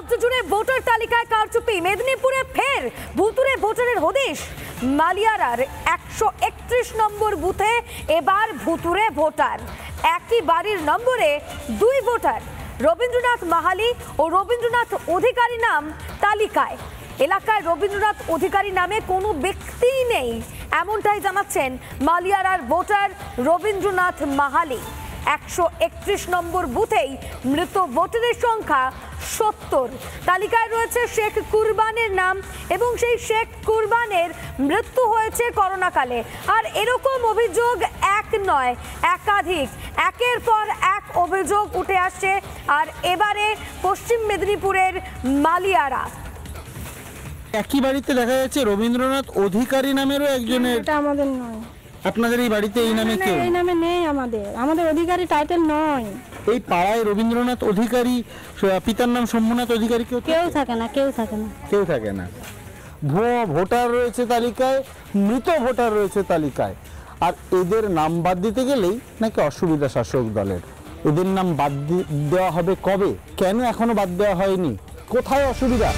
রাজ্য জুড়ে ভোটার তালিকায় কারচুপি, মেদিনীপুরে ফের ভুতুড়ে ভোটারের হদিশ। মালিয়ারার 131 নম্বর বুথে এবার ভুতুড়ে ভোটার, একই বাড়ির নম্বরে দুই ভোটার। রবীন্দ্রনাথ মাহালি ও রবীন্দ্রনাথ অধিকারী নাম তালিকায়। এলাকায় রবীন্দ্রনাথ অধিকারী নামে কোনো ব্যক্তিই নেই, এমনটাই জানাচ্ছেন মালিয়ারার ভোটার রবীন্দ্রনাথ মাহালি। 131 নম্বর বুথেই মৃত ভোটারের সংখ্যা 70। তালিকায় রয়েছে শেখ কুরবানের নাম এবং সেই শেখ কুরবানের মৃত্যু হয়েছে করোনাকালে। আর এরকম অভিযোগ এক নয়, একাধিক, একের পর এক অভিযোগ উঠে আসছে। আর এবারে পশ্চিম মেদিনীপুরের মালিয়ারা। একই বাড়িতে দেখা যাচ্ছে রবীন্দ্রনাথ অধিকারী নামেরও একজনের। এটা আমাদের নয়। আপনাদের এই বাড়িতে এই নামে কেউ? এই নামে নেই, আমাদের অধিকারী টাইটেল নয়। এই পাড়ায় রবীন্দ্রনাথ অধিকারী, পিতার নাম শম্ভুনাথ অধিকারী কেউ থাকে না। কেউ থাকে না। ভুয়ো ভোটার রয়েছে তালিকায়, মৃত ভোটার রয়েছে তালিকায়। আর এদের নাম বাদ দিতে গেলেই নাকি অসুবিধা শাসক দলের। এদের নাম বাদ দেওয়া হবে কবে? কেন এখনো বাদ দেওয়া হয়নি? কোথায় অসুবিধা?